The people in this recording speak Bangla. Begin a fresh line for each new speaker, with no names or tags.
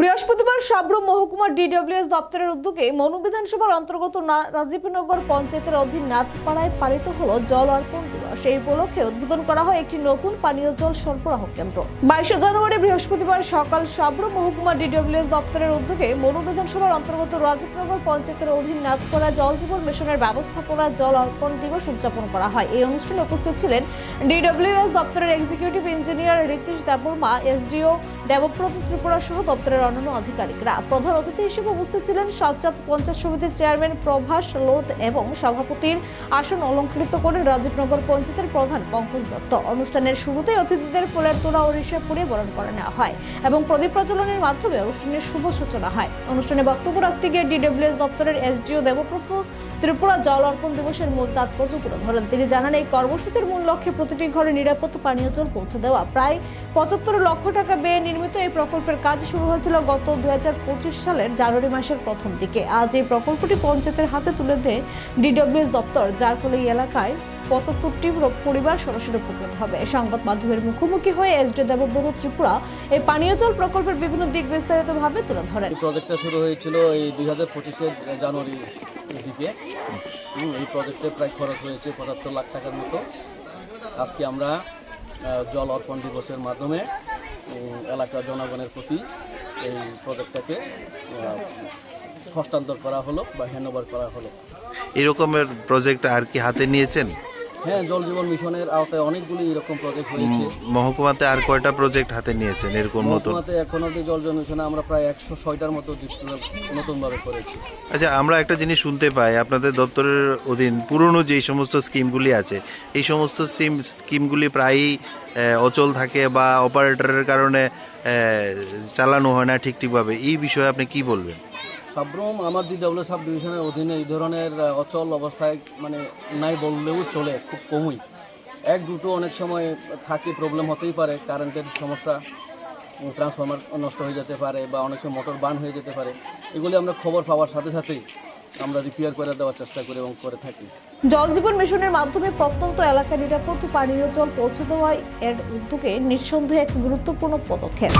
বৃহস্পতিবার সাব্রুম মহকুমা ডিডব্লিউএস দপ্তরের উদ্যোগে মনু বিধানসভার অন্তর্গত রাজীবনগর পঞ্চায়েতের অধীন নাথপাড়ায় পালিত হলো জল অর্পণ দিবস। এই উপলক্ষে উদ্বোধন করা হয় একটি নতুন পানীয় জল সরবরাহ কেন্দ্র। 22 জানুয়ারি বৃহস্পতিবার সকাল সাব্রুম মহকুমা ডিডব্লিউএস দপ্তরের উদ্যোগে মনু বিধানসভার অন্তর্গত রাজীবনগর পঞ্চায়েতের অধীন নাথপাড়া জল জীবন মিশনের ব্যবস্থাপনা জল অর্পণ দিবস উদযাপন করা হয়। এই অনুষ্ঠানে উপস্থিত ছিলেন ডিডব্লিউএস দপ্তরের executive engineer Ritish Debbarma, SDO Debabrata Tripura সহ দপ্তরের অন্যান্য আধিকারিকরা। প্রধান অতিথি হিসেবে উপস্থিত ছিলেন সাজ্জাদ পঞ্চায়েত সমিতির চেয়ারম্যান প্রভাস লোধ এবং সভাপতির আসন অলঙ্কৃত করেন রাজীবনগর পঞ্চায়েতের প্রধান পঙ্কজ দত্ত। অনুষ্ঠানের শুরুতেই অতিথিদের ফুলের তোড়া ও রিসা পুড়িয়ে বরণ করে নেওয়া হয় এবং প্রদীপ প্রজ্বলনের মাধ্যমে অনুষ্ঠানের শুভ সূচনা হয়। অনুষ্ঠানে বক্তব্য রাখতে গিয়ে ডিডব্লিউএস দপ্তরের এসডিও দেবব্রত ত্রিপুরা জল অর্পণ দিবসের মূল তাৎপর্য তুলে ধরেন। তিনি জানান, এই কর্মসূচির মূল লক্ষ্যে প্রতিটি ঘরে নিরাপদ পানীয় জল পৌঁছে দেওয়া। প্রায় 75 লক্ষ টাকা ব্যয়ে নির্মিত এই প্রকল্পের কাজ শুরু হয়েছিল গত 2025 সালের জানুয়ারি মাসের প্রথম দিকে। আজ এই প্রকল্পটি পঞ্চায়েতের হাতে তুলে দেয় ডিডব্লিউএস দপ্তর, যার ফলে এই এলাকায় 75টি পরিবার সরাসরি উপকৃত হবে। সংবাদ মাধ্যমের মুখোমুখি হয়ে এসডি দেবব্রত ত্রিপুরা এই পানীয় জল প্রকল্পের বিভিন্ন দিক বিস্তারিতভাবে তুলে ধরেন।
প্রজেক্টটা শুরু হয়েছিল এই 2025 জানুয়ারি দিকে। এই প্রজেক্টে প্রায় খরচ হয়েছে 75 লাখ টাকার মতো। আজকে আমরা জল অর্পণ দিবসের মাধ্যমে এলাকার জনগণের প্রতি এই প্রজেক্টটাকে হস্তান্তর করা হলো বা হ্যান্ডওভার করা হলো।
এরকমের প্রজেক্ট আর কি হাতে নিয়েছেন?
হ্যাঁ, জল জীবন মিশনের আওতায় অনেকগুলি এরকম প্রজেক্ট হয়েছে।
মহকুমাতে আর কয়টা প্রজেক্ট হাতে নিয়েছেন এরকম নতুন?
মহকুমাতে এখন অবধি জল জীবন মিশনে আমরা প্রায় 106টার মতো নতুনভাবে করেছি।
আচ্ছা, আমরা একটা জিনিস শুনতে পাই, আপনাদের দপ্তরের অধীন পুরনো যেই সমস্ত স্কিমগুলি আছে, এই সমস্ত স্কিমগুলি প্রায়ই অচল থাকে বা অপারেটরের কারণে চালানো হয় না ঠিকভাবে। এই বিষয়ে আপনি কি বলবেন?
সাব্রুম আমার ডিডব্লিউ সাব ডিভিশনের অধীনে এই ধরনের অচল অবস্থায় নাই বললেও চলে, খুব কমই। এক দুটো অনেক সময় থাকে, প্রবলেম হতেই পারে, কারেন্টের সমস্যা, ট্রান্সফরমার নষ্ট হয়ে যেতে পারে বা অনেক সময় মোটর বার্ন হয়ে যেতে পারে। এগুলি আমরা খবর পাওয়ার সাথে সাথেই আমরা রিপেয়ার করে দেওয়ার চেষ্টা করি এবং করে থাকি।
জল জীবন মিশনের মাধ্যমে প্রত্যন্ত এলাকায় নিরাপদ পানীয় জল পৌঁছে দেওয়া এর উদ্যোগে নিঃসন্দেহে এক গুরুত্বপূর্ণ পদক্ষেপ।